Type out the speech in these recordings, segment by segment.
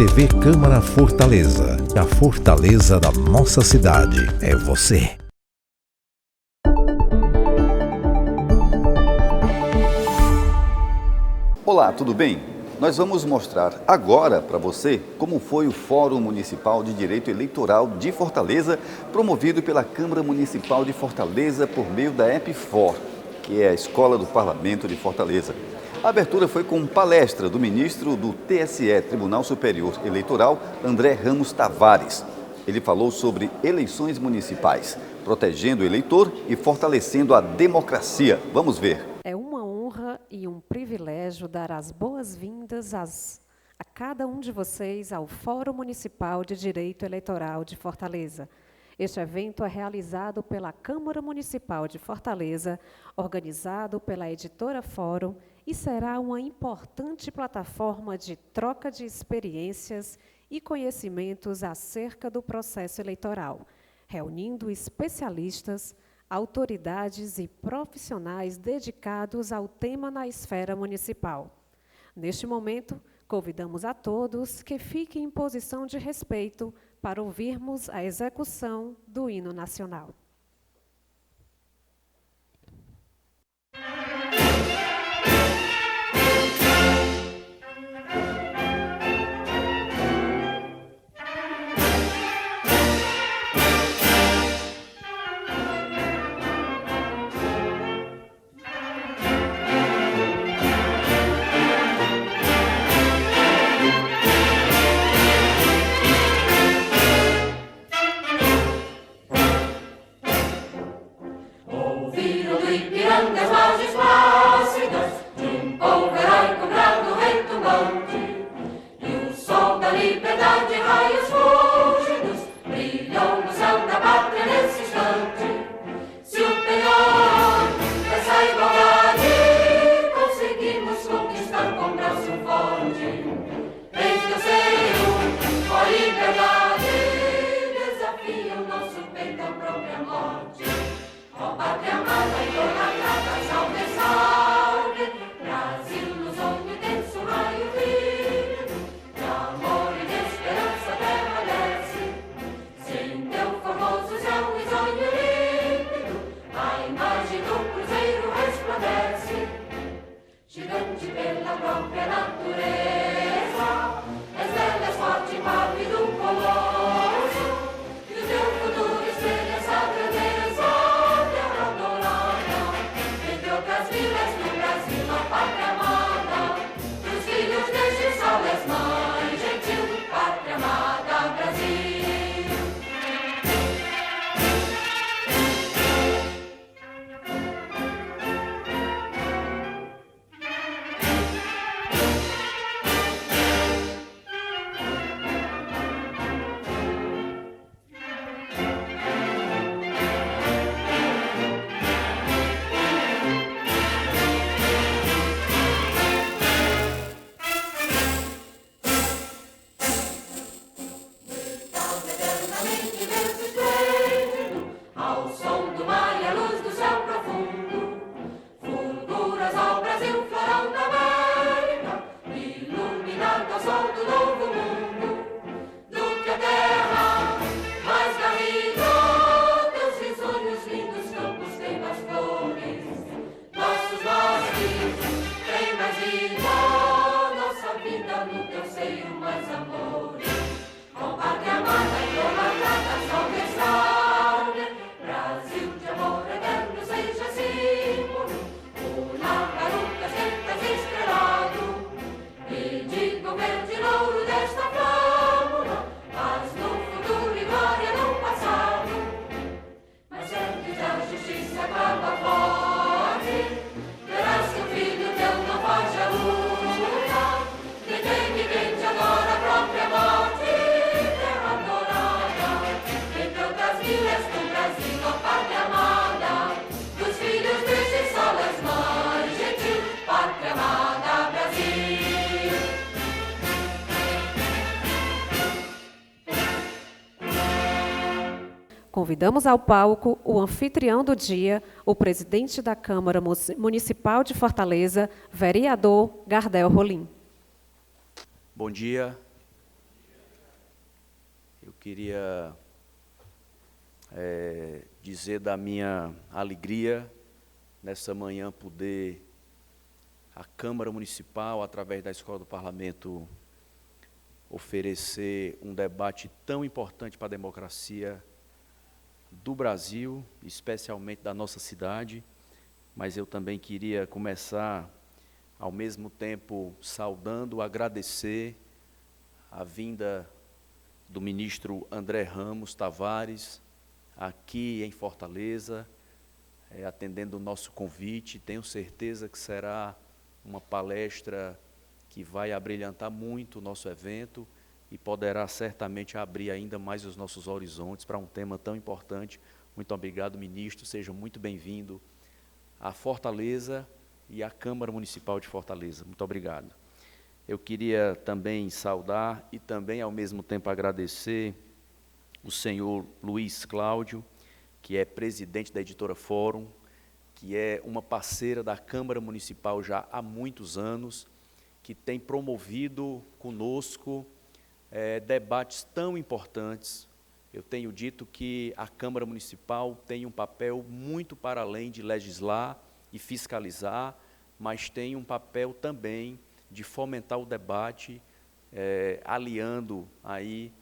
TV Câmara Fortaleza. A fortaleza da nossa cidade é você. Olá, tudo bem? Nós vamos mostrar agora para você como foi o Fórum Municipal de Direito Eleitoral de Fortaleza, promovido pela Câmara Municipal de Fortaleza por meio da EPFOR, que é a Escola do Parlamento de Fortaleza. A abertura foi com palestra do ministro do TSE, Tribunal Superior Eleitoral, André Ramos Tavares. Ele falou sobre eleições municipais, protegendo o eleitor e fortalecendo a democracia. Vamos ver. É uma honra e um privilégio dar as boas-vindas a cada um de vocês ao Fórum Municipal de Direito Eleitoral de Fortaleza. Este evento é realizado pela Câmara Municipal de Fortaleza, organizado pela editora Fórum, e será uma importante plataforma de troca de experiências e conhecimentos acerca do processo eleitoral, reunindo especialistas, autoridades e profissionais dedicados ao tema na esfera municipal. Neste momento, convidamos a todos que fiquem em posição de respeito para ouvirmos a execução do hino nacional. Convidamos ao palco o anfitrião do dia, o presidente da Câmara Municipal de Fortaleza, vereador Gardel Rolim. Bom dia, queria dizer da minha alegria nessa manhã poder a Câmara Municipal, através da Escola do Parlamento, oferecer um debate tão importante para a democracia do Brasil, especialmente da nossa cidade, mas eu também queria começar, ao mesmo tempo, saudando, agradecer a vinda do ministro André Ramos Tavares, aqui em Fortaleza, atendendo o nosso convite. Tenho certeza que será uma palestra que vai abrilhantar muito o nosso evento e poderá certamente abrir ainda mais os nossos horizontes para um tema tão importante. Muito obrigado, ministro, seja muito bem-vindo à Fortaleza e à Câmara Municipal de Fortaleza. Muito obrigado. Eu queria também saudar e também, ao mesmo tempo, agradecer o senhor Luiz Cláudio, que é presidente da Editora Fórum, que é uma parceira da Câmara Municipal já há muitos anos, que tem promovido conosco debates tão importantes. Eu tenho dito que a Câmara Municipal tem um papel muito para além de legislar e fiscalizar, mas tem um papel também de fomentar o debate, aliando aí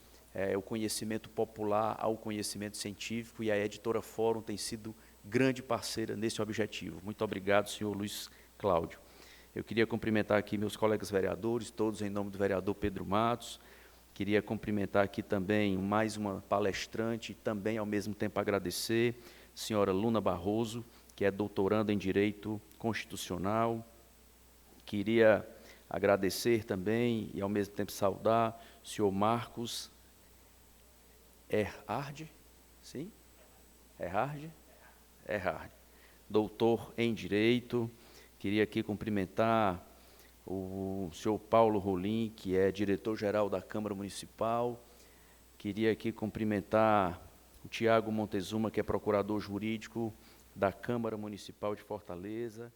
o conhecimento popular ao conhecimento científico, e a Editora Fórum tem sido grande parceira nesse objetivo. Muito obrigado, senhor Luiz Cláudio. Eu queria cumprimentar aqui meus colegas vereadores, todos em nome do vereador Pedro Matos. Queria cumprimentar aqui também mais uma palestrante, e também, ao mesmo tempo, agradecer a senhora Luna Barroso, que é doutoranda em Direito Constitucional. Queria agradecer também e, ao mesmo tempo, saudar o senhor Marcos Erhard, sim? Erhard, doutor em Direito. Queria aqui cumprimentar o senhor Paulo Rolim, que é diretor-geral da Câmara Municipal. Queria aqui cumprimentar o Tiago Montezuma, que é procurador jurídico da Câmara Municipal de Fortaleza.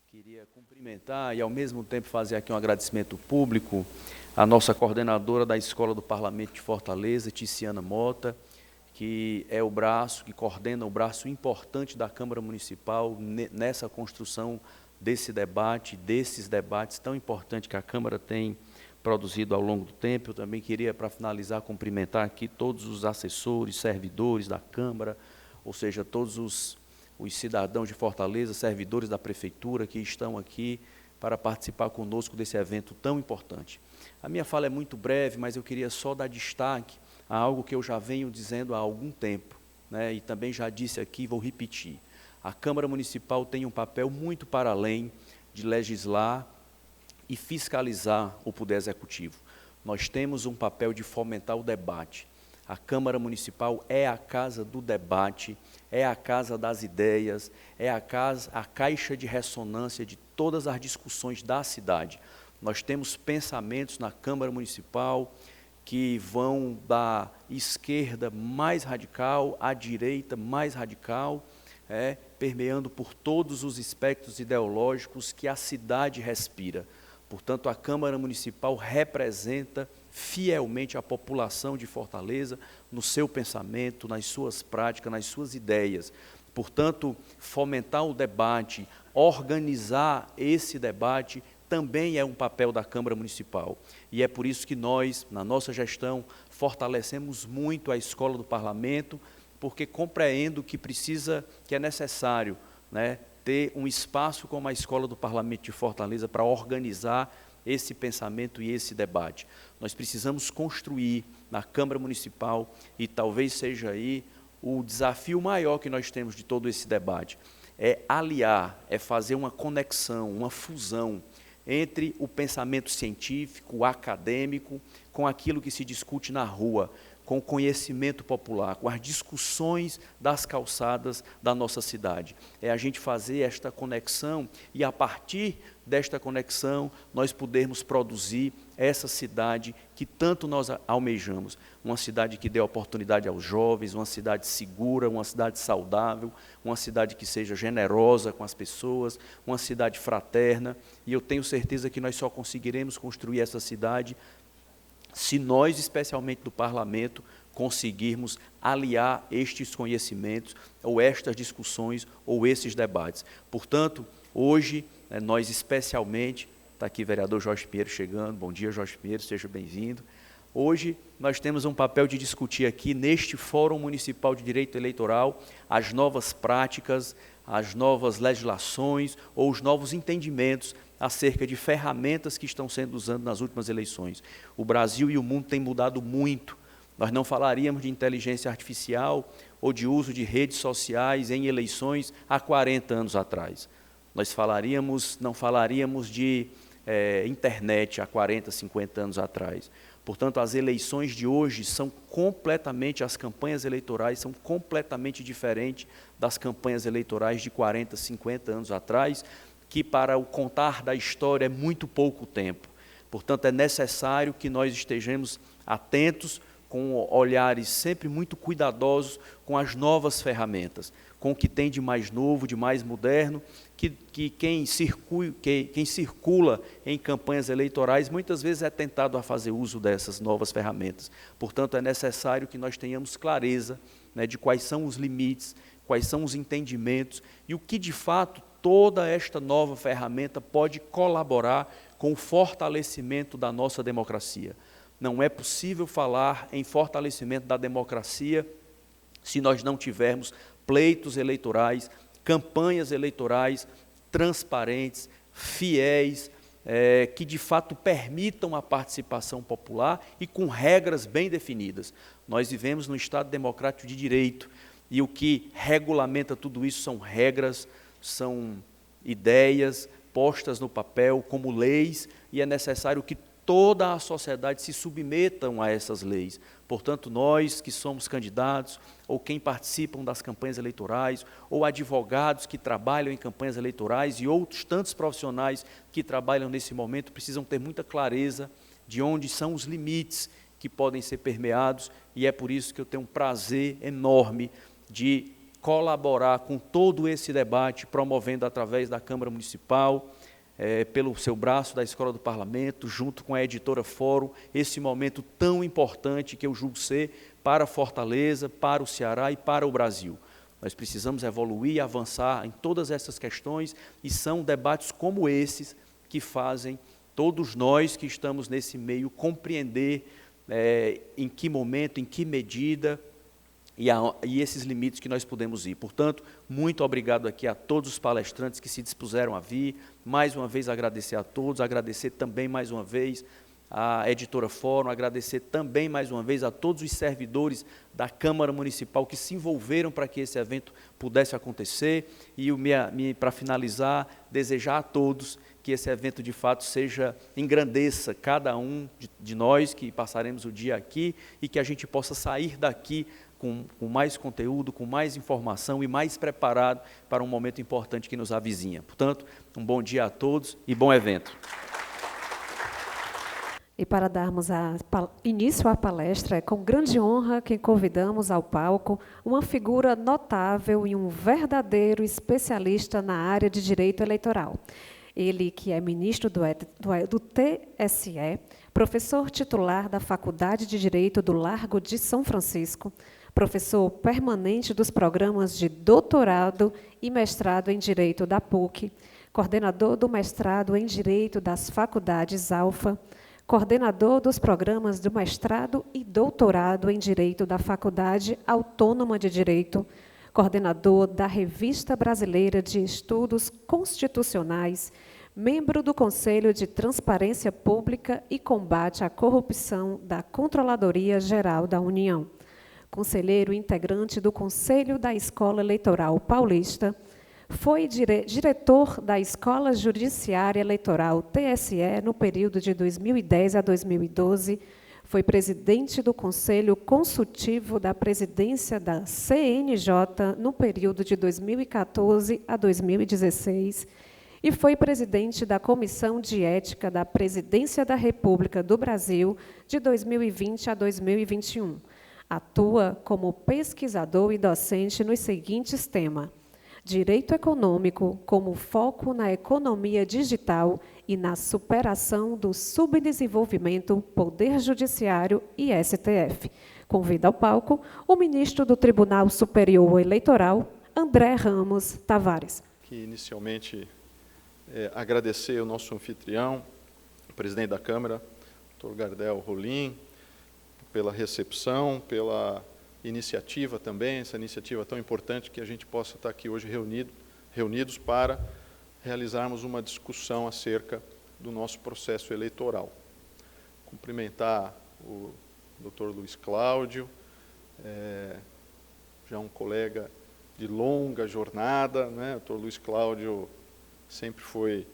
Queria cumprimentar e, ao mesmo tempo, fazer aqui um agradecimento público à nossa coordenadora da Escola do Parlamento de Fortaleza, Ticiana Mota, que é o braço, que coordena o braço importante da Câmara Municipal nessa construção desse debate, desses debates tão importantes que a Câmara tem produzido ao longo do tempo. Eu também queria, para finalizar, cumprimentar aqui todos os assessores, servidores da Câmara, ou seja, todos os cidadãos de Fortaleza, servidores da Prefeitura que estão aqui para participar conosco desse evento tão importante. A minha fala é muito breve, mas eu queria só dar destaque a algo que eu já venho dizendo há algum tempo, né, e também já disse aqui, vou repetir. A Câmara Municipal tem um papel muito para além de legislar e fiscalizar o Poder Executivo. Nós temos um papel de fomentar o debate. A Câmara Municipal é a casa do debate, é a casa das ideias, é a caixa de ressonância de todas as discussões da cidade. Nós temos pensamentos na Câmara Municipal que vão da esquerda mais radical à direita mais radical, permeando por todos os espectros ideológicos que a cidade respira. Portanto, a Câmara Municipal representa fielmente a população de Fortaleza no seu pensamento, nas suas práticas, nas suas ideias. Portanto, fomentar o debate, organizar esse debate, também é um papel da Câmara Municipal. E é por isso que nós, na nossa gestão, fortalecemos muito a Escola do Parlamento, porque compreendo que é necessário, né, ter um espaço como a Escola do Parlamento de Fortaleza para organizar esse pensamento e esse debate. Nós precisamos construir na Câmara Municipal, e talvez seja aí o desafio maior que nós temos de todo esse debate, é aliar, é fazer uma conexão, uma fusão entre o pensamento científico, acadêmico, com aquilo que se discute na rua, com o conhecimento popular, com as discussões das calçadas da nossa cidade. É a gente fazer esta conexão e, a partir desta conexão, nós podermos produzir essa cidade que tanto nós almejamos. Uma cidade que dê oportunidade aos jovens, uma cidade segura, uma cidade saudável, uma cidade que seja generosa com as pessoas, uma cidade fraterna. E eu tenho certeza que nós só conseguiremos construir essa cidade se nós, especialmente do Parlamento, conseguirmos aliar estes conhecimentos, ou estas discussões, ou esses debates. Portanto, hoje, nós especialmente, está aqui o vereador Jorge Pinheiro chegando, bom dia Jorge Pinheiro, seja bem-vindo. Hoje, nós temos um papel de discutir aqui, neste Fórum Municipal de Direito Eleitoral, as novas práticas, as novas legislações, ou os novos entendimentos acerca de ferramentas que estão sendo usadas nas últimas eleições. O Brasil e o mundo têm mudado muito. Nós não falaríamos de inteligência artificial ou de uso de redes sociais em eleições há 40 anos atrás. Nós não falaríamos de internet há 40, 50 anos atrás. Portanto, as eleições de hoje são completamente, as campanhas eleitorais são completamente diferentes das campanhas eleitorais de 40, 50 anos atrás, que para o contar da história é muito pouco tempo. Portanto, é necessário que nós estejamos atentos, com olhares sempre muito cuidadosos com as novas ferramentas, com o que tem de mais novo, de mais moderno, que quem circula em campanhas eleitorais muitas vezes é tentado a fazer uso dessas novas ferramentas. Portanto, é necessário que nós tenhamos clareza, né, de quais são os limites, quais são os entendimentos e o que de fato toda esta nova ferramenta pode colaborar com o fortalecimento da nossa democracia. Não é possível falar em fortalecimento da democracia se nós não tivermos pleitos eleitorais, campanhas eleitorais transparentes, fiéis, que de fato permitam a participação popular e com regras bem definidas. Nós vivemos num Estado democrático de direito e o que regulamenta tudo isso são regras, são ideias postas no papel como leis e é necessário que toda a sociedade se submetam a essas leis. Portanto, nós que somos candidatos, ou quem participam das campanhas eleitorais, ou advogados que trabalham em campanhas eleitorais e outros tantos profissionais que trabalham nesse momento, precisam ter muita clareza de onde são os limites que podem ser permeados, e é por isso que eu tenho um prazer enorme de colaborar com todo esse debate, promovendo através da Câmara Municipal, pelo seu braço da Escola do Parlamento, junto com a editora Fórum, esse momento tão importante que eu julgo ser para Fortaleza, para o Ceará e para o Brasil. Nós precisamos evoluir e avançar em todas essas questões e são debates como esses que fazem todos nós que estamos nesse meio compreender em que momento, em que medida e esses limites que nós podemos ir. Portanto, muito obrigado aqui a todos os palestrantes que se dispuseram a vir, mais uma vez agradecer a todos, agradecer também mais uma vez à editora Fórum, agradecer também mais uma vez a todos os servidores da Câmara Municipal que se envolveram para que esse evento pudesse acontecer e para finalizar, desejar a todos que esse evento de fato engrandeça cada um de nós que passaremos o dia aqui e que a gente possa sair daqui com mais conteúdo, com mais informação e mais preparado para um momento importante que nos avizinha. Portanto, um bom dia a todos e bom evento. E para darmos início à palestra, é com grande honra que convidamos ao palco uma figura notável e um verdadeiro especialista na área de direito eleitoral. Ele que é ministro do TSE, professor titular da Faculdade de Direito do Largo de São Francisco, professor permanente dos programas de doutorado e mestrado em Direito da PUC, coordenador do mestrado em Direito das Faculdades Alfa, coordenador dos programas do mestrado e doutorado em Direito da Faculdade Autônoma de Direito, coordenador da Revista Brasileira de Estudos Constitucionais, membro do Conselho de Transparência Pública e Combate à Corrupção da Controladoria Geral da União, conselheiro integrante do Conselho da Escola Eleitoral Paulista, foi diretor da Escola Judiciária Eleitoral TSE no período de 2010 a 2012, foi presidente do Conselho Consultivo da Presidência da CNJ no período de 2014 a 2016 e foi presidente da Comissão de Ética da Presidência da República do Brasil de 2020 a 2021. Atua como pesquisador e docente nos seguintes temas: direito econômico, como foco na economia digital e na superação do subdesenvolvimento, poder judiciário e STF. Convido ao palco o ministro do Tribunal Superior Eleitoral, André Ramos Tavares. Que inicialmente agradecer ao nosso anfitrião, o presidente da Câmara, Dr. Gardel Rolim, pela recepção, pela iniciativa também, essa iniciativa tão importante que a gente possa estar aqui hoje reunidos para realizarmos uma discussão acerca do nosso processo eleitoral. Cumprimentar o Dr. Luiz Cláudio, já um colega de longa jornada, né? O Dr. Luiz Cláudio sempre foi,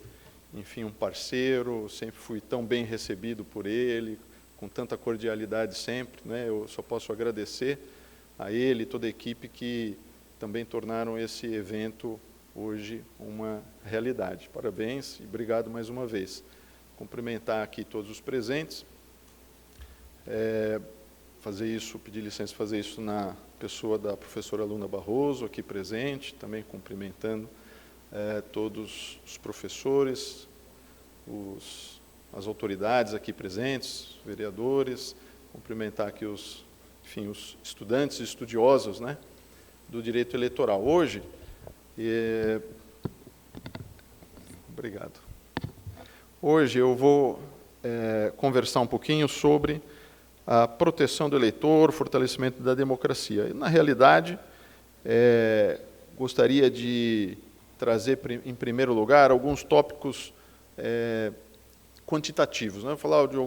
enfim, um parceiro, sempre fui tão bem recebido por ele, com tanta cordialidade sempre, né? Eu só posso agradecer a ele e toda a equipe que também tornaram esse evento hoje uma realidade. Parabéns e obrigado mais uma vez. Cumprimentar aqui todos os presentes, pedir licença, fazer isso na pessoa da professora Luna Barroso, aqui presente, também cumprimentando todos os professores, as autoridades aqui presentes, vereadores, cumprimentar aqui os estudantes e estudiosos, né, do direito eleitoral. Hoje, obrigado. Hoje eu vou conversar um pouquinho sobre a proteção do eleitor, o fortalecimento da democracia. E, na realidade, gostaria de trazer, em primeiro lugar, alguns tópicos quantitativos, né? Vou falar de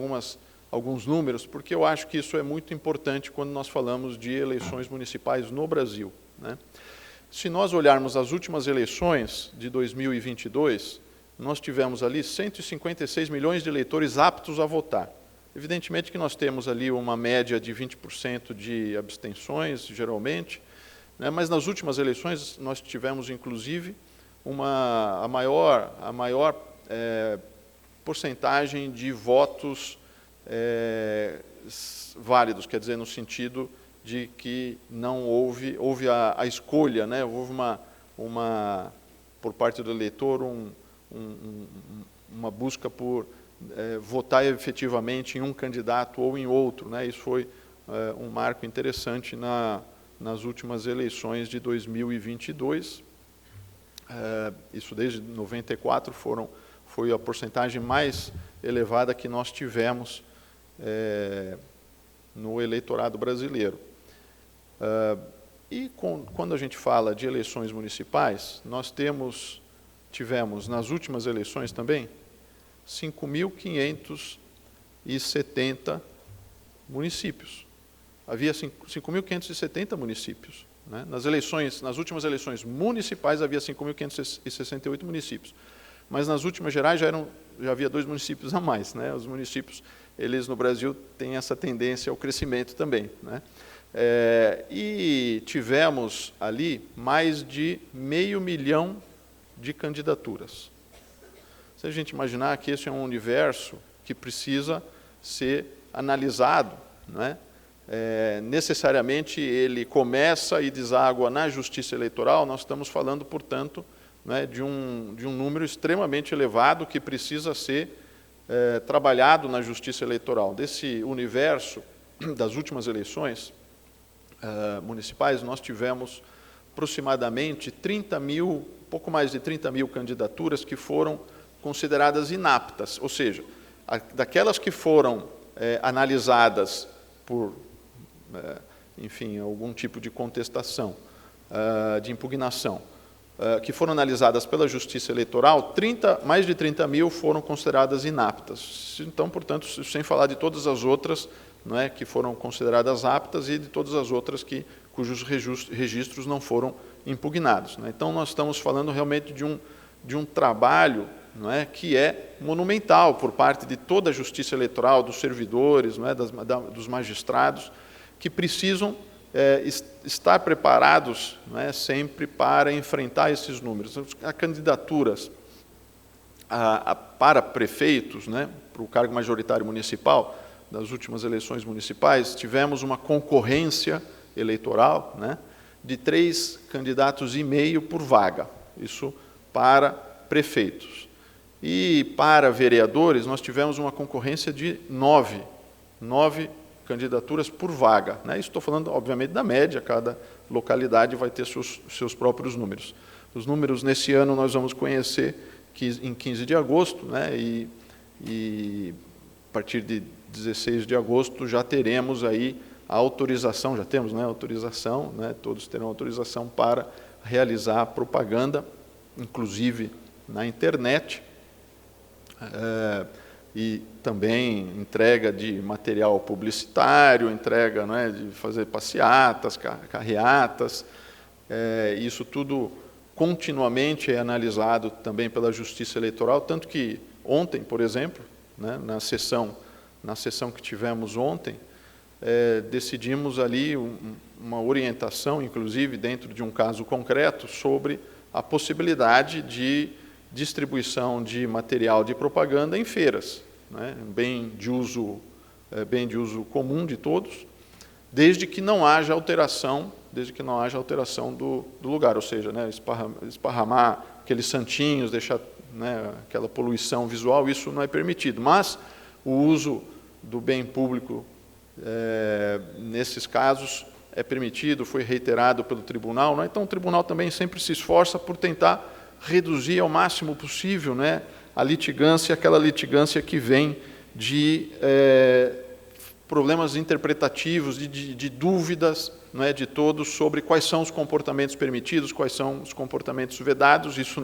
alguns números, porque eu acho que isso é muito importante quando nós falamos de eleições municipais no Brasil, né? Se nós olharmos as últimas eleições de 2022, nós tivemos ali 156 milhões de eleitores aptos a votar. Evidentemente que nós temos ali uma média de 20% de abstenções, geralmente, né? Mas nas últimas eleições nós tivemos, inclusive, a maior porcentagem de votos válidos, quer dizer, no sentido de que não houve a escolha, né? Houve por parte do eleitor uma busca por votar efetivamente em um candidato ou em outro, né? Isso foi um marco interessante nas últimas eleições de 2022. Isso desde 94 foi a porcentagem mais elevada que nós tivemos no eleitorado brasileiro. Quando a gente fala de eleições municipais, nós tivemos nas últimas eleições também 5.570 municípios. Havia 5.570 municípios, né? Nas últimas eleições municipais havia 5.568 municípios. Mas nas últimas gerais já havia 2 municípios a mais, né? Os municípios, eles no Brasil têm essa tendência ao crescimento também, né? E tivemos ali mais de 500 mil de candidaturas. Se a gente imaginar que esse é um universo que precisa ser analisado, né? Necessariamente ele começa e deságua na justiça eleitoral, nós estamos falando, portanto, né, de um número extremamente elevado que precisa ser trabalhado na justiça eleitoral. Desse universo das últimas eleições municipais, nós tivemos aproximadamente 30 mil, pouco mais de 30 mil candidaturas que foram consideradas inaptas, ou seja, daquelas que foram analisadas por, enfim, algum tipo de contestação, de impugnação, que foram analisadas pela Justiça Eleitoral, mais de 30 mil foram consideradas inaptas. Então, portanto, sem falar de todas as outras, não é, que foram consideradas aptas e de todas as outras cujos registros não foram impugnados, né? Então, nós estamos falando realmente de um trabalho, não é, que é monumental por parte de toda a Justiça Eleitoral, dos servidores, não é, dos magistrados, que precisam estar preparados, não é, sempre para enfrentar esses números. As candidaturas para prefeitos, né, para o cargo majoritário municipal, das últimas eleições municipais, tivemos uma concorrência eleitoral, né, de 3,5 candidatos por vaga, isso para prefeitos. E para vereadores, nós tivemos uma concorrência de 9 candidaturas por vaga, né? Estou falando, obviamente, da média, cada localidade vai ter seus próprios números. Os números, nesse ano, nós vamos conhecer em 15 de agosto, né? E a partir de 16 de agosto já teremos aí a autorização, já temos, né, autorização, né, todos terão autorização para realizar propaganda, inclusive na internet, e também entrega de material publicitário, entrega, né, de fazer passeatas, carreatas, isso tudo continuamente é analisado também pela Justiça Eleitoral, tanto que ontem, por exemplo, né, na sessão que tivemos ontem, decidimos ali uma orientação, inclusive dentro de um caso concreto, sobre a possibilidade de distribuição de material de propaganda em feiras, né, bem de uso comum de todos, desde que não haja alteração do lugar, ou seja, né, esparramar aqueles santinhos, deixar, né, aquela poluição visual, isso não é permitido. Mas o uso do bem público, nesses casos, é permitido, foi reiterado pelo tribunal, né? Então o tribunal também sempre se esforça por tentar reduzir ao máximo possível, né, a litigância, aquela litigância que vem de problemas interpretativos, de dúvidas, né, de todos sobre quais são os comportamentos permitidos, quais são os comportamentos vedados. Isso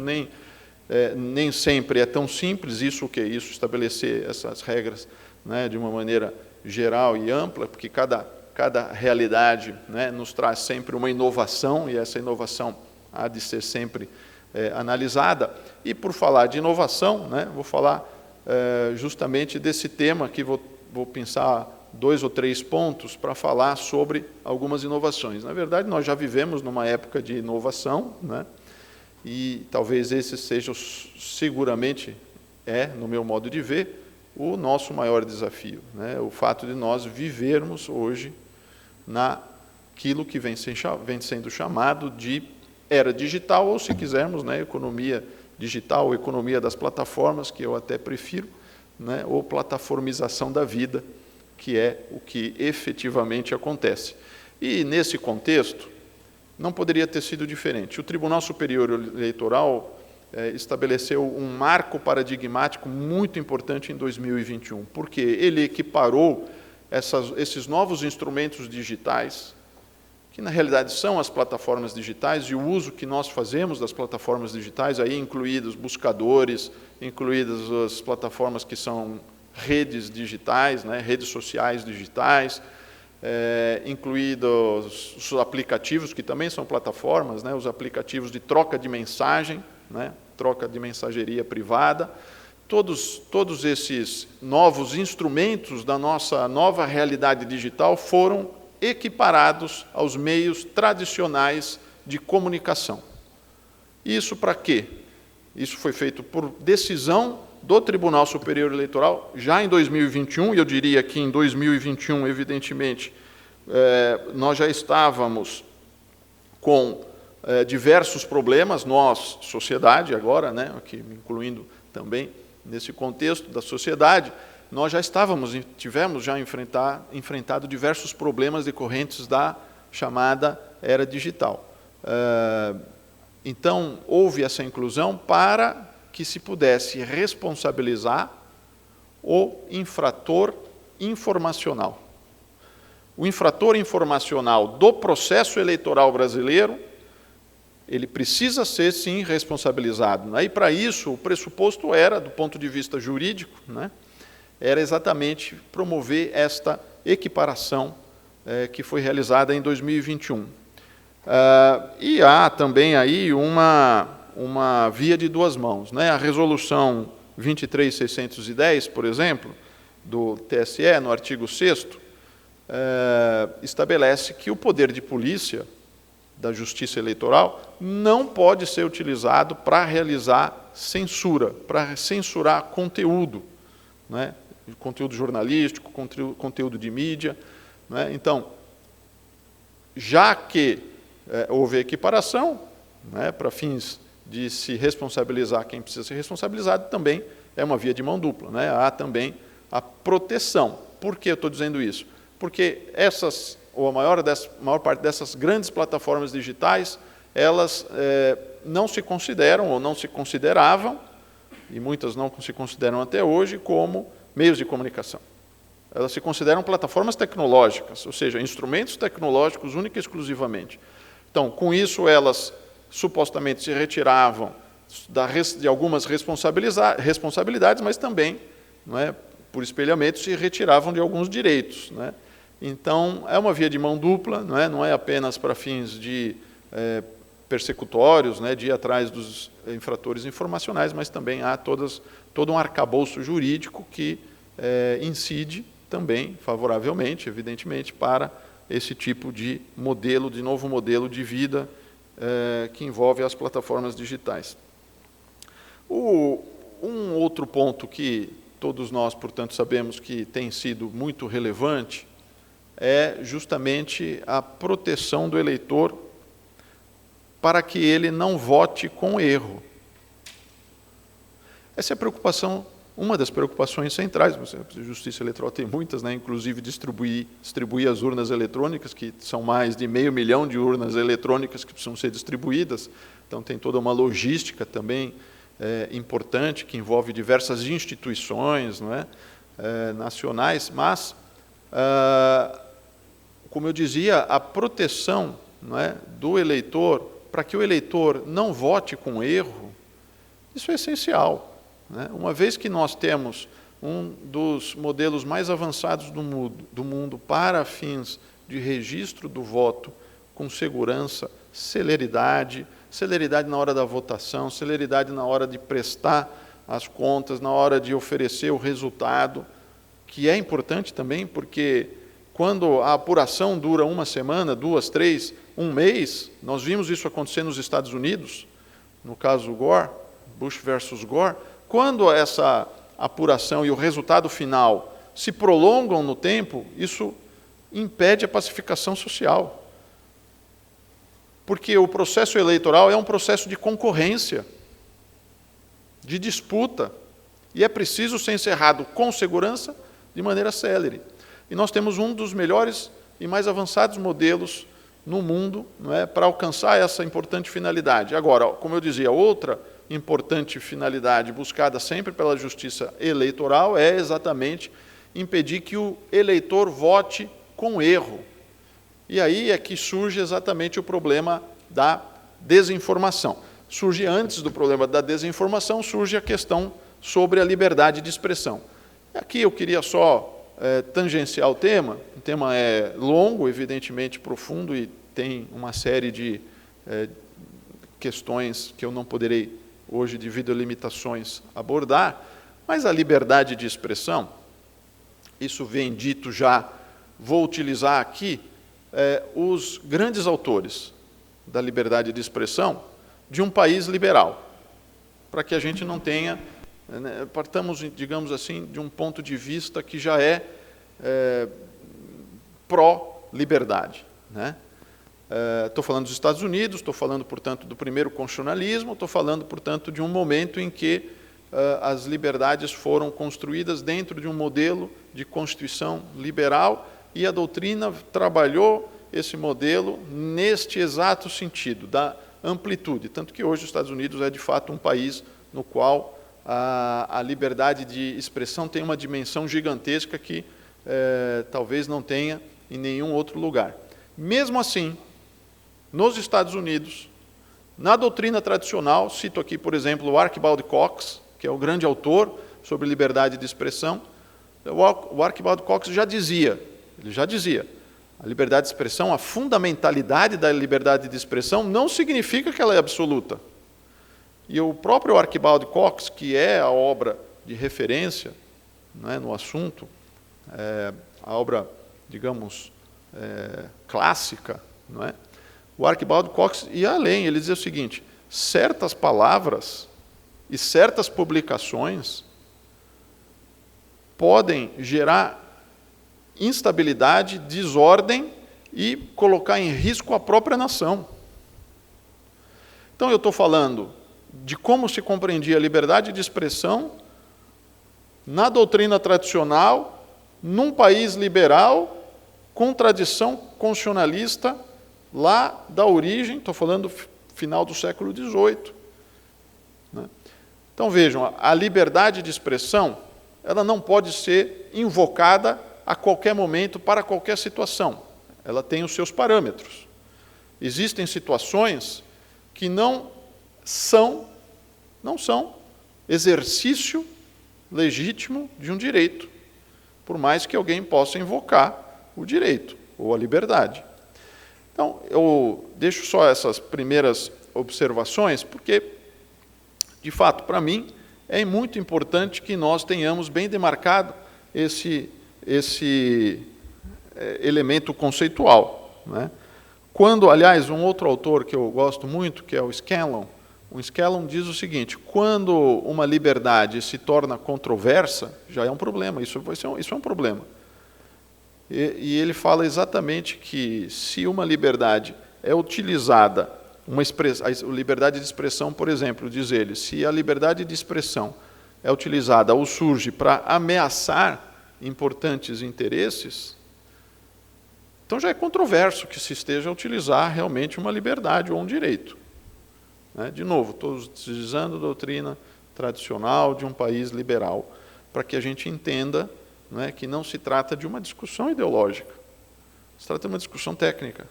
nem sempre é tão simples, isso estabelecer essas regras, né, de uma maneira geral e ampla, porque cada realidade, né, nos traz sempre uma inovação, e essa inovação há de ser sempre analisada. E por falar de inovação, né, vou falar justamente desse tema que vou pensar 2 ou 3 pontos para falar sobre algumas inovações. Na verdade, nós já vivemos numa época de inovação, né, e talvez esse seja, seguramente, no meu modo de ver, o nosso maior desafio, né, o fato de nós vivermos hoje naquilo que vem sendo chamado de era digital, ou, se quisermos, né, economia digital, economia das plataformas, que eu até prefiro, né, ou plataformização da vida, que é o que efetivamente acontece. E, nesse contexto, não poderia ter sido diferente. O Tribunal Superior Eleitoral estabeleceu um marco paradigmático muito importante em 2021, porque ele equiparou esses novos instrumentos digitais, que na realidade são as plataformas digitais, e o uso que nós fazemos das plataformas digitais, aí incluídos buscadores, incluídas as plataformas que são redes digitais, né, redes sociais digitais, incluídos os aplicativos, que também são plataformas, né, os aplicativos de troca de mensagem, né, troca de mensageria privada. Todos esses novos instrumentos da nossa nova realidade digital foram equiparados aos meios tradicionais de comunicação. Isso para quê? Isso foi feito por decisão do Tribunal Superior Eleitoral já em 2021, e eu diria que em 2021, evidentemente, nós já estávamos com diversos problemas, nós, sociedade agora, né, aqui incluindo também nesse contexto da sociedade, nós já tivemos já enfrentado diversos problemas decorrentes da chamada era digital. Então, houve essa inclusão para que se pudesse responsabilizar o infrator informacional. O infrator informacional do processo eleitoral brasileiro, ele precisa ser, sim, responsabilizado. E, para isso, o pressuposto era, do ponto de vista jurídico, né, era exatamente promover esta equiparação que foi realizada em 2021. E há também aí uma via de duas mãos, né? A resolução 23.610, por exemplo, do TSE, no artigo 6º, estabelece que o poder de polícia da Justiça Eleitoral não pode ser utilizado para realizar censura, para censurar conteúdo, né? Conteúdo jornalístico, conteúdo de mídia, né? Então, já que houve equiparação, né, para fins de se responsabilizar quem precisa ser responsabilizado, também é uma via de mão dupla, né? Há também a proteção. Por que eu estou dizendo isso? porque essas, ou a maior parte dessas grandes plataformas digitais, elas não se consideram ou não se consideravam, e muitas não se consideram até hoje, como meios de comunicação. Elas se consideram plataformas tecnológicas, ou seja, instrumentos tecnológicos única e exclusivamente. Então, com isso, elas supostamente se retiravam de algumas responsabilidades, mas também, não é, por espelhamento, se retiravam de alguns direitos. Não é? Então, é uma via de mão dupla, não é apenas para fins de persecutórios, de ir atrás dos infratores informacionais, mas também há todo um arcabouço jurídico que incide também favoravelmente, evidentemente, para esse tipo de novo modelo de vida que envolve as plataformas digitais. Um outro ponto que todos nós, portanto, sabemos que tem sido muito relevante é justamente a proteção do eleitor para que ele não vote com erro. Essa é a preocupação, uma das preocupações centrais. A Justiça Eleitoral tem muitas, inclusive distribuir as urnas eletrônicas, que são mais de 500 mil de urnas eletrônicas que precisam ser distribuídas. Então, tem toda uma logística também importante, que envolve diversas instituições nacionais, mas, como eu dizia, a proteção do eleitor, para que o eleitor não vote com erro, isso é essencial. Uma vez que nós temos um dos modelos mais avançados do mundo para fins de registro do voto com segurança, celeridade na hora da votação, celeridade na hora de prestar as contas, na hora de oferecer o resultado, que é importante também, porque quando a apuração dura uma semana, 2, 3, um mês, nós vimos isso acontecer nos Estados Unidos, no caso Gore, Bush versus Gore, quando essa apuração e o resultado final se prolongam no tempo, isso impede a pacificação social. Porque o processo eleitoral é um processo de concorrência, de disputa, e é preciso ser encerrado com segurança, de maneira célere. E nós temos um dos melhores e mais avançados modelos no mundo para alcançar essa importante finalidade. Agora, como eu dizia, outra importante finalidade buscada sempre pela Justiça Eleitoral é exatamente impedir que o eleitor vote com erro. E aí é que surge exatamente o problema da desinformação. Surge antes do problema da desinformação, surge a questão sobre a liberdade de expressão. Aqui eu queria só tangenciar o tema é longo, evidentemente profundo, e tem uma série de questões que eu não poderei hoje, devido a limitações, abordar, mas a liberdade de expressão, isso vem dito já, vou utilizar aqui os grandes autores da liberdade de expressão de um país liberal, para que a gente não tenha, partamos, digamos assim, de um ponto de vista que já é pró-liberdade. Estou falando dos Estados Unidos, estou falando, portanto, do primeiro constitucionalismo, estou falando, portanto, de um momento em que as liberdades foram construídas dentro de um modelo de constituição liberal e a doutrina trabalhou esse modelo neste exato sentido, da amplitude. Tanto que hoje os Estados Unidos é, de fato, um país no qual a liberdade de expressão tem uma dimensão gigantesca que talvez não tenha em nenhum outro lugar. Mesmo assim, nos Estados Unidos, na doutrina tradicional, cito aqui, por exemplo, o Archibald Cox, que é o grande autor sobre liberdade de expressão, o Archibald Cox já dizia, a liberdade de expressão, a fundamentalidade da liberdade de expressão não significa que ela é absoluta. E o próprio Archibald Cox, que é a obra de referência no assunto, a obra, digamos, clássica, o Archibald Cox ia além, ele dizia o seguinte: certas palavras e certas publicações podem gerar instabilidade, desordem e colocar em risco a própria nação. Então, eu estou falando de como se compreendia a liberdade de expressão na doutrina tradicional, num país liberal, contradição constitucionalista lá da origem, estou falando final do século XVIII. Né? Então vejam, a liberdade de expressão, ela não pode ser invocada a qualquer momento, para qualquer situação. Ela tem os seus parâmetros. Existem situações que não são exercício legítimo de um direito, por mais que alguém possa invocar o direito ou a liberdade. Então, eu deixo só essas primeiras observações, porque, de fato, para mim, é muito importante que nós tenhamos bem demarcado esse elemento conceitual. Né? Quando, aliás, um outro autor que eu gosto muito, que é o Scanlon diz o seguinte: quando uma liberdade se torna controversa, já é um problema, isso é um problema. E ele fala exatamente que se uma liberdade é utilizada, a liberdade de expressão, por exemplo, diz ele, se a liberdade de expressão é utilizada ou surge para ameaçar importantes interesses, então já é controverso que se esteja a utilizar realmente uma liberdade ou um direito. De novo, estou utilizando a doutrina tradicional de um país liberal, para que a gente entenda que não se trata de uma discussão ideológica, se trata de uma discussão técnica.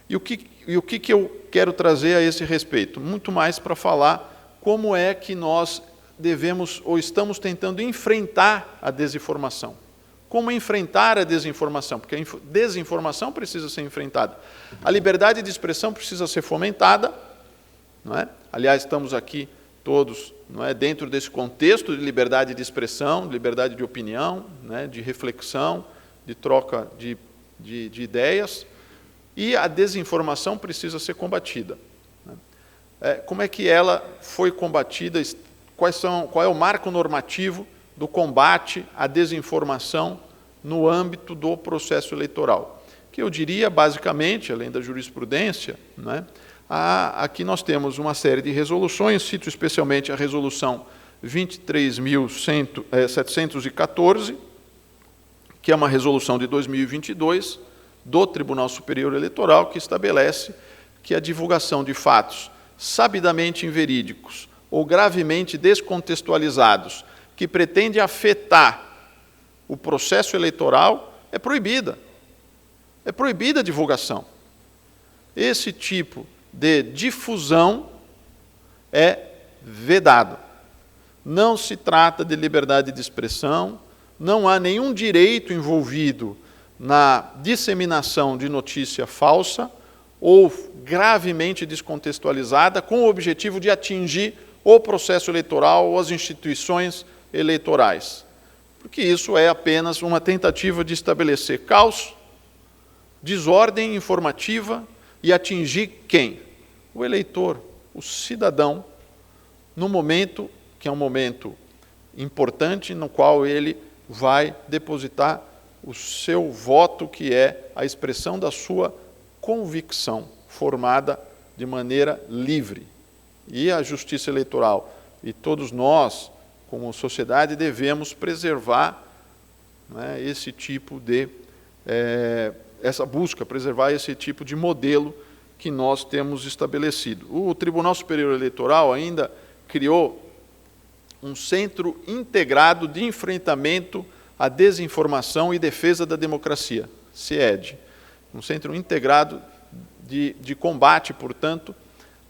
E o que eu quero trazer a esse respeito? Muito mais para falar como é que nós devemos ou estamos tentando enfrentar a desinformação. Como enfrentar a desinformação? Porque a desinformação precisa ser enfrentada. A liberdade de expressão precisa ser fomentada. Não é? Aliás, estamos aqui todos dentro desse contexto de liberdade de expressão, de liberdade de opinião, de reflexão, de troca de ideias. E a desinformação precisa ser combatida. Como é que ela foi combatida? Qual é o marco normativo do combate à desinformação no âmbito do processo eleitoral? Que eu diria, basicamente, além da jurisprudência, aqui nós temos uma série de resoluções, cito especialmente a resolução 23.714, que é uma resolução de 2022 do Tribunal Superior Eleitoral, que estabelece que a divulgação de fatos sabidamente inverídicos ou gravemente descontextualizados, que pretende afetar o processo eleitoral, é proibida. É proibida a divulgação. Esse tipo de difusão é vedado. Não se trata de liberdade de expressão, não há nenhum direito envolvido na disseminação de notícia falsa ou gravemente descontextualizada com o objetivo de atingir o processo eleitoral ou as instituições eleitorais. Porque isso é apenas uma tentativa de estabelecer caos, desordem informativa e atingir quem? O eleitor, o cidadão, no momento que é um momento importante, no qual ele vai depositar o seu voto, que é a expressão da sua convicção, formada de maneira livre. E a Justiça Eleitoral e todos nós, como sociedade, devemos preservar esse tipo de preservar esse tipo de modelo que nós temos estabelecido. O Tribunal Superior Eleitoral ainda criou um Centro Integrado de Enfrentamento à Desinformação e Defesa da Democracia, CIED. Um Centro Integrado de combate, portanto,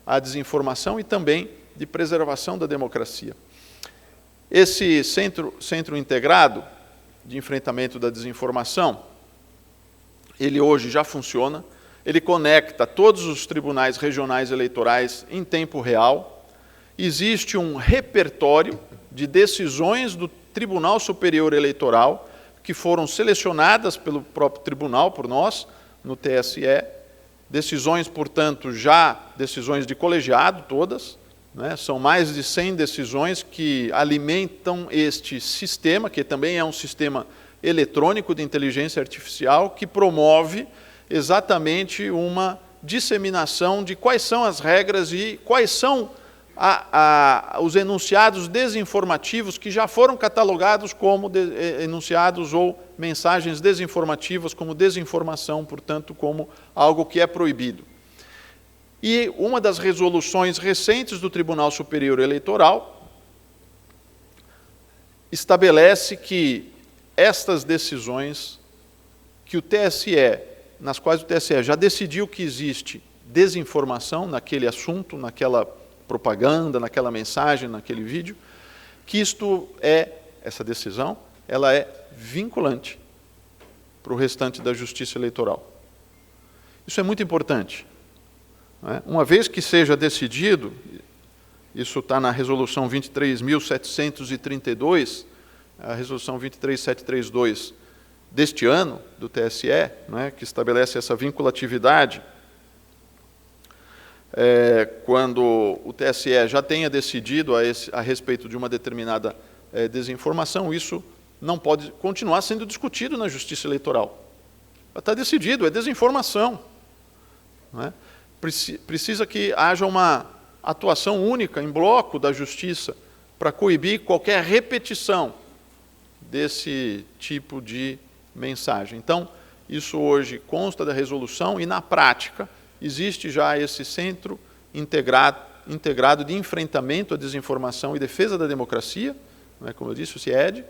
à desinformação e também de preservação da democracia. Esse Centro Integrado de Enfrentamento da Desinformação, ele hoje já funciona, ele conecta todos os tribunais regionais eleitorais em tempo real. Existe um repertório de decisões do Tribunal Superior Eleitoral que foram selecionadas pelo próprio tribunal, por nós, no TSE. Decisões, portanto, decisões de colegiado todas, são mais de 100 decisões que alimentam este sistema, que também é um sistema eletrônico de inteligência artificial, que promove exatamente uma disseminação de quais são as regras e quais são os enunciados desinformativos que já foram catalogados como enunciados ou mensagens desinformativas como desinformação, portanto, como algo que é proibido. E uma das resoluções recentes do Tribunal Superior Eleitoral estabelece que estas decisões que o TSE, nas quais o TSE já decidiu que existe desinformação naquele assunto, naquela propaganda, naquela mensagem, naquele vídeo, que essa decisão, ela é vinculante para o restante da Justiça Eleitoral. Isso é muito importante. Né? Uma vez que seja decidido, isso está na Resolução 23.732, a Resolução 23732 deste ano, do TSE, né, que estabelece essa vinculatividade, quando o TSE já tenha decidido a respeito de uma determinada desinformação, isso não pode continuar sendo discutido na Justiça Eleitoral. Está decidido, é desinformação. Não é? Precisa que haja uma atuação única, em bloco, da Justiça, para coibir qualquer repetição desse tipo de mensagem. Então, isso hoje consta da resolução e, na prática, existe já esse centro integrado de enfrentamento à desinformação e defesa da democracia, não é, como eu disse, o CIED,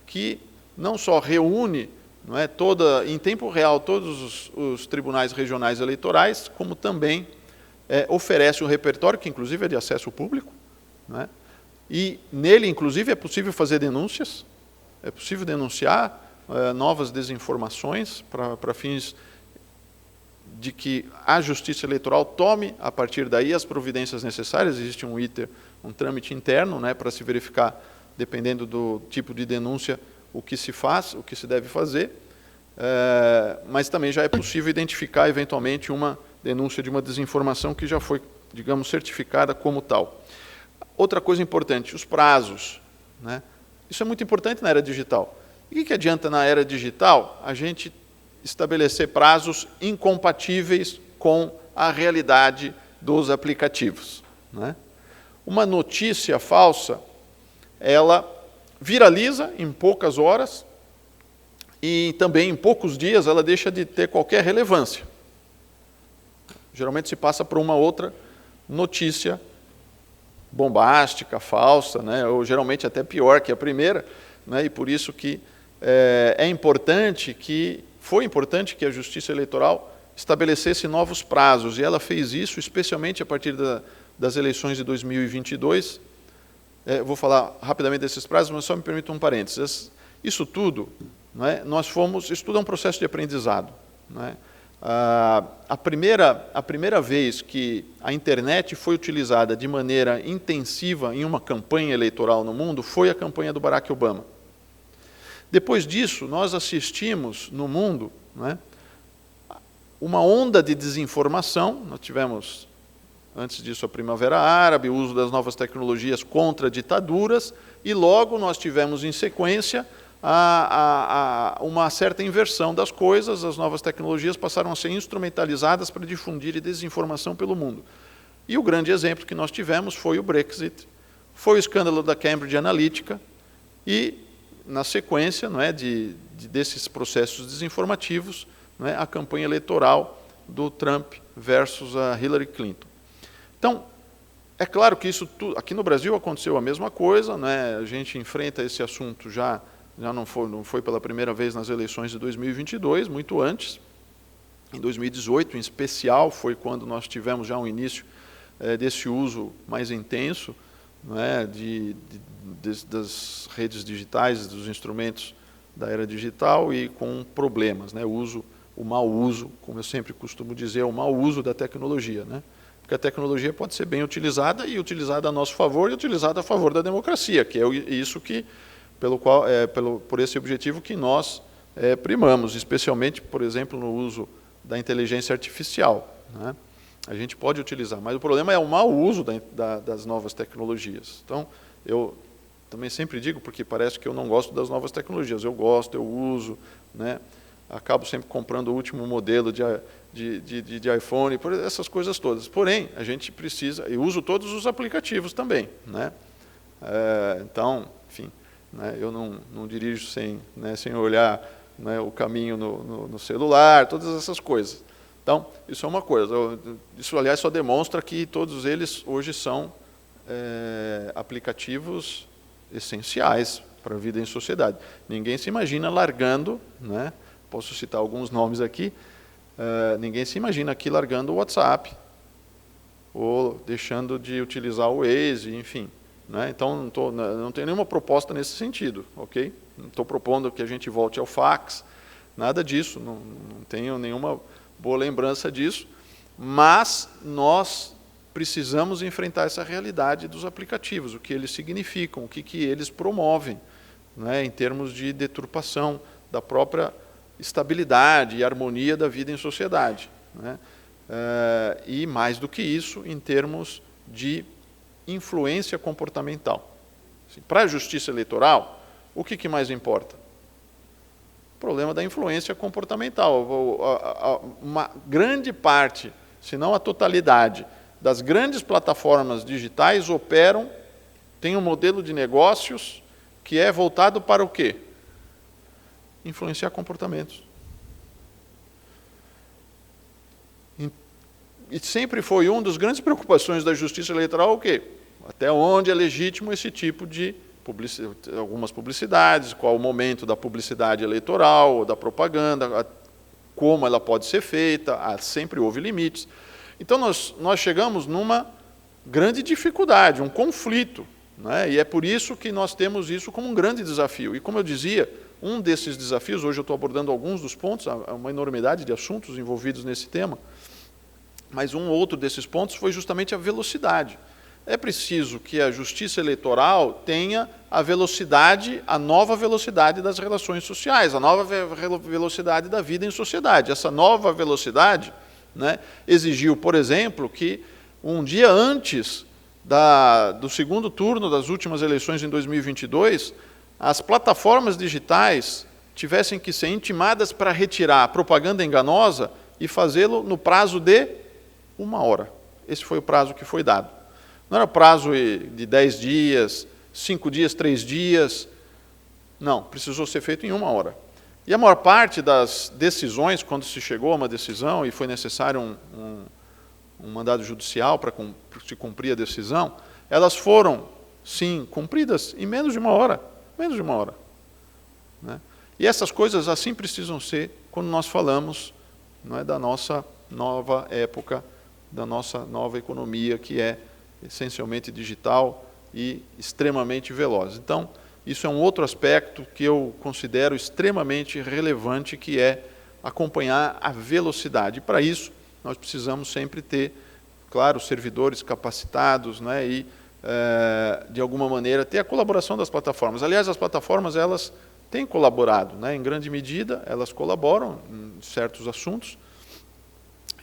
que não só reúne, não é, em tempo real todos os tribunais regionais eleitorais, como também oferece um repertório, que inclusive é de acesso público, não é, e nele, inclusive, é possível fazer denúncias, é possível denunciar novas desinformações para fins de que a Justiça Eleitoral tome, a partir daí, as providências necessárias. Existe um trâmite interno, né, para se verificar, dependendo do tipo de denúncia, o que se faz, o que se deve fazer, mas também já é possível identificar, eventualmente, uma denúncia de uma desinformação que já foi, digamos, certificada como tal. Outra coisa importante, os prazos. Né? Isso é muito importante na era digital. E o que adianta na era digital a gente estabelecer prazos incompatíveis com a realidade dos aplicativos? Né? Uma notícia falsa, ela viraliza em poucas horas e também em poucos dias ela deixa de ter qualquer relevância. Geralmente se passa por uma outra notícia bombástica, falsa, né? Ou geralmente até pior que a primeira, né? E por isso que foi importante que a Justiça Eleitoral estabelecesse novos prazos, e ela fez isso especialmente a partir das eleições de 2022. Vou falar rapidamente desses prazos, mas só me permita um parênteses. Isso tudo, não é, isso tudo é um processo de aprendizado. Não é? A primeira vez que a internet foi utilizada de maneira intensiva em uma campanha eleitoral no mundo foi a campanha do Barack Obama. Depois disso, nós assistimos no mundo, não é, uma onda de desinformação. Nós tivemos, antes disso, a Primavera Árabe, o uso das novas tecnologias contra ditaduras, e logo nós tivemos, em sequência, uma certa inversão das coisas. As novas tecnologias passaram a ser instrumentalizadas para difundir desinformação pelo mundo. E o grande exemplo que nós tivemos foi o Brexit, foi o escândalo da Cambridge Analytica e, na sequência, não é, desses processos desinformativos, não é, a campanha eleitoral do Trump versus a Hillary Clinton. Então, é claro que isso tudo, aqui no Brasil aconteceu a mesma coisa, né, a gente enfrenta esse assunto já não foi pela primeira vez nas eleições de 2022, muito antes. Em 2018, em especial, foi quando nós tivemos já um início desse uso mais intenso, não é, das redes digitais, dos instrumentos da era digital, e com problemas, né, o mau uso, como eu sempre costumo dizer, o mau uso da tecnologia, né? Porque a tecnologia pode ser bem utilizada, e utilizada a nosso favor, e utilizada a favor da democracia, que é isso que por esse objetivo que nós primamos, especialmente, por exemplo, no uso da inteligência artificial. Né? A gente pode utilizar, mas o problema é o mau uso das novas tecnologias. Então, eu também sempre digo, porque parece que eu não gosto das novas tecnologias, eu gosto, eu uso, né? Acabo sempre comprando o último modelo de iPhone, por essas coisas todas. Porém, a gente precisa, eu uso todos os aplicativos também. Né? Então, enfim, né, eu não dirijo sem olhar né, o caminho no celular, todas essas coisas. Então, isso é uma coisa. Isso, aliás, só demonstra que todos eles hoje são aplicativos essenciais para a vida em sociedade. Ninguém se imagina largando, né, posso citar alguns nomes aqui, ninguém se imagina aqui largando o WhatsApp, ou deixando de utilizar o Waze, enfim. Né? Então, não tenho nenhuma proposta nesse sentido, ok? Não estou propondo que a gente volte ao fax, nada disso, não tenho nenhuma boa lembrança disso, mas nós precisamos enfrentar essa realidade dos aplicativos, o que eles significam, o que eles promovem, né, em termos de deturpação da própria estabilidade e harmonia da vida em sociedade. Né? E, mais do que isso, em termos de influência comportamental. Assim, para a justiça eleitoral, o que mais importa? O problema da influência comportamental. Uma grande parte, se não a totalidade, das grandes plataformas digitais operam, tem um modelo de negócios que é voltado para o quê? Influenciar comportamentos. E sempre foi uma das grandes preocupações da justiça eleitoral o quê? Até onde é legítimo esse tipo de algumas publicidades, qual o momento da publicidade eleitoral, da propaganda, como ela pode ser feita, sempre houve limites. Então, nós chegamos numa grande dificuldade, um conflito, né? E é por isso que nós temos isso como um grande desafio. E, como eu dizia, um desses desafios, hoje eu estou abordando alguns dos pontos, há uma enormidade de assuntos envolvidos nesse tema, mas um outro desses pontos foi justamente a velocidade. É preciso que a justiça eleitoral tenha a velocidade, a nova velocidade das relações sociais, a nova velocidade da vida em sociedade. Essa nova velocidade, né, exigiu, por exemplo, que um dia antes do segundo turno das últimas eleições em 2022, as plataformas digitais tivessem que ser intimadas para retirar a propaganda enganosa e fazê-lo no prazo de 1 hora. Esse foi o prazo que foi dado. Não era prazo de 10 dias, 5 dias, 3 dias. Não, precisou ser feito em 1 hora. E a maior parte das decisões, quando se chegou a uma decisão e foi necessário um mandado judicial para se cumprir a decisão, elas foram, sim, cumpridas em menos de 1 hora. Menos de 1 hora. Né? E essas coisas assim precisam ser quando nós falamos, não é, da nossa nova época, da nossa nova economia, que é essencialmente digital e extremamente veloz. Então, isso é um outro aspecto que eu considero extremamente relevante, que é acompanhar a velocidade. Para isso, nós precisamos sempre ter, claro, servidores capacitados, né, e, de alguma maneira, ter a colaboração das plataformas. Aliás, as plataformas, elas têm colaborado, né, em grande medida, elas colaboram em certos assuntos.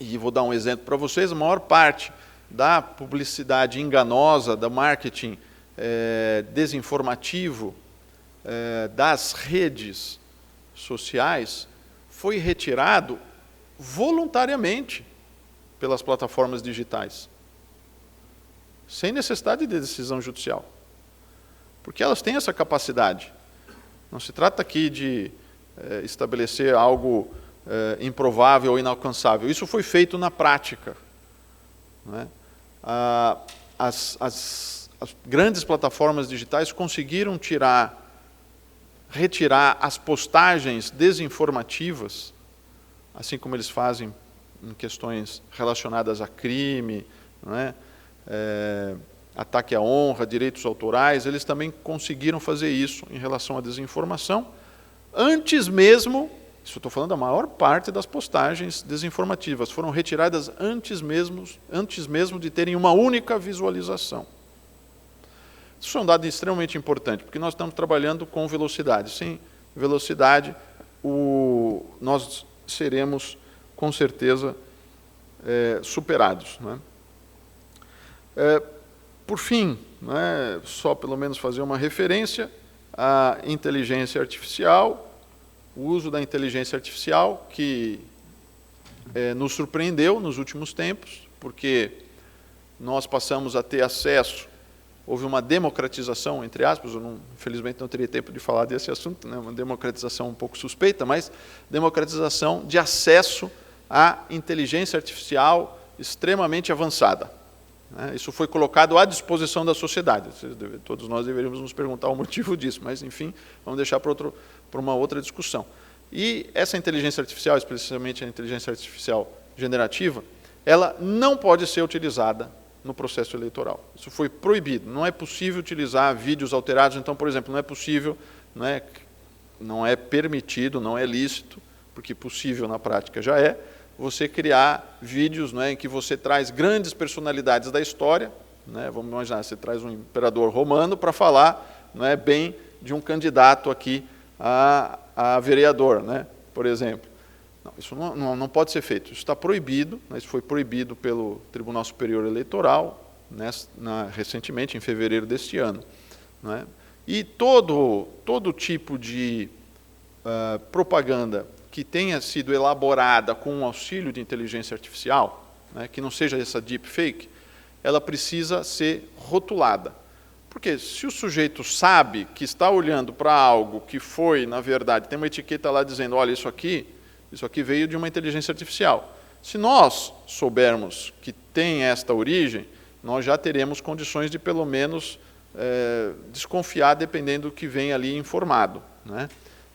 E vou dar um exemplo para vocês: a maior parte da publicidade enganosa, da marketing desinformativo das redes sociais foi retirado voluntariamente pelas plataformas digitais, sem necessidade de decisão judicial, porque elas têm essa capacidade. Não se trata aqui de estabelecer algo improvável ou inalcançável. Isso foi feito na prática. Não é? As grandes plataformas digitais conseguiram retirar as postagens desinformativas, assim como eles fazem em questões relacionadas a crime, não é? Ataque à honra, direitos autorais. Eles também conseguiram fazer isso em relação à desinformação, antes mesmo. Isso eu estou falando da maior parte das postagens desinformativas. Foram retiradas antes mesmo de terem uma única visualização. Isso é um dado extremamente importante, porque nós estamos trabalhando com velocidade. Sem velocidade, nós seremos, com certeza, superados. Não é? Por fim, não é, só pelo menos fazer uma referência à inteligência artificial. O uso da inteligência artificial, que nos surpreendeu nos últimos tempos, porque nós passamos a ter acesso houve uma democratização, entre aspas, eu infelizmente não teria tempo de falar desse assunto, né, uma democratização um pouco suspeita, mas democratização de acesso à inteligência artificial extremamente avançada. Né, isso foi colocado à disposição da sociedade. Todos nós deveríamos nos perguntar o motivo disso, mas, enfim, vamos deixar para uma outra discussão. E essa inteligência artificial, especialmente a inteligência artificial generativa, ela não pode ser utilizada no processo eleitoral. Isso foi proibido. Não é possível utilizar vídeos alterados. Então, por exemplo, não é possível, não é permitido, não é lícito, porque possível na prática já é, você criar vídeos em que você traz grandes personalidades da história, vamos imaginar, você traz um imperador romano para falar bem de um candidato aqui a vereador, por exemplo. Não, isso não pode ser feito. Isso está proibido, isso foi proibido pelo Tribunal Superior Eleitoral, recentemente, em fevereiro deste ano. E todo tipo de propaganda que tenha sido elaborada com o auxílio de inteligência artificial, que não seja essa deepfake, ela precisa ser rotulada. Porque se o sujeito sabe que está olhando para algo que foi, na verdade, tem uma etiqueta lá dizendo, olha, isso aqui veio de uma inteligência artificial. Se nós soubermos que tem esta origem, nós já teremos condições de, pelo menos, desconfiar, dependendo do que vem ali informado.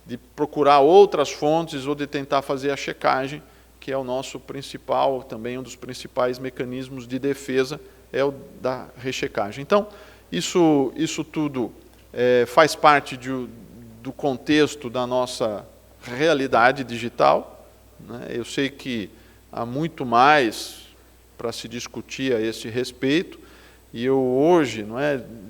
De procurar outras fontes ou de tentar fazer a checagem, que é o nosso principal, também um dos principais mecanismos de defesa, é o da rechecagem. Então, isso tudo faz parte do contexto da nossa realidade digital. Eu sei que há muito mais para se discutir a esse respeito, e eu hoje,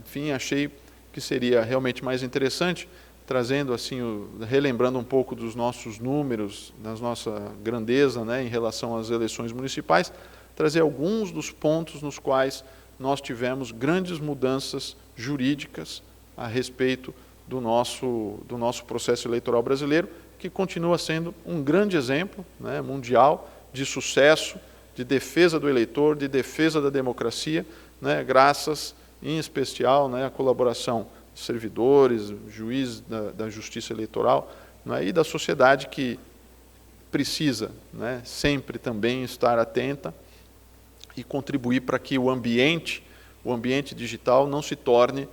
enfim, achei que seria realmente mais interessante, trazendo assim, relembrando um pouco dos nossos números, da nossa grandeza em relação às eleições municipais, trazer alguns dos pontos nos quais nós tivemos grandes mudanças jurídicas a respeito do nosso processo eleitoral brasileiro, que continua sendo um grande exemplo mundial de sucesso, de defesa do eleitor, de defesa da democracia, graças, em especial, à colaboração dos servidores, juízes da justiça eleitoral, e da sociedade que precisa sempre também estar atenta e contribuir para que o ambiente digital não se torne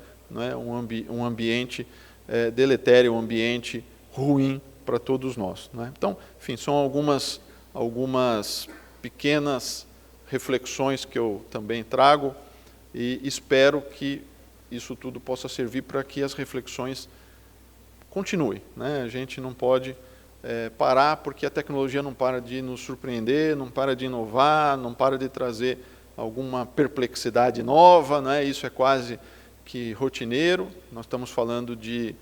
um ambiente deletério, um ambiente ruim para todos nós. Então, enfim, são algumas pequenas reflexões que eu também trago e espero que isso tudo possa servir para que as reflexões continuem. A gente não pode parar, porque a tecnologia não para de nos surpreender, não para de inovar, não para de trazer alguma perplexidade nova, isso é quase que rotineiro. Nós estamos falando de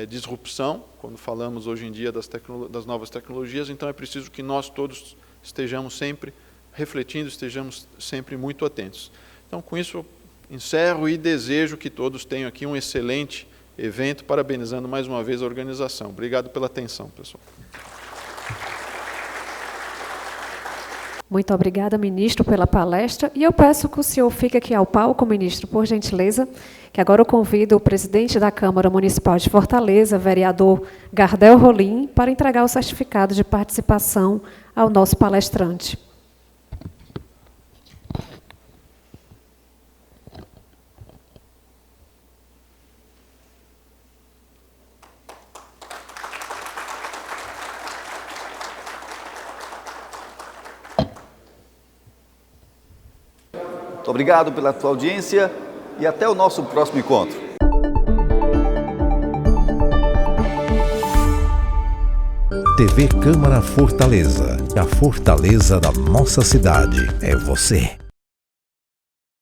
disrupção, quando falamos hoje em dia das novas tecnologias, então é preciso que nós todos estejamos sempre refletindo, estejamos sempre muito atentos. Então, com isso, encerro e desejo que todos tenham aqui um excelente evento, parabenizando mais uma vez a organização. Obrigado pela atenção, pessoal. Muito obrigada, ministro, pela palestra. E eu peço que o senhor fique aqui ao palco, ministro, por gentileza, que agora eu convido o presidente da Câmara Municipal de Fortaleza, vereador Gardel Rolim, para entregar o certificado de participação ao nosso palestrante. Muito obrigado pela tua audiência e até o nosso próximo encontro. TV Câmara Fortaleza. A fortaleza da nossa cidade é você.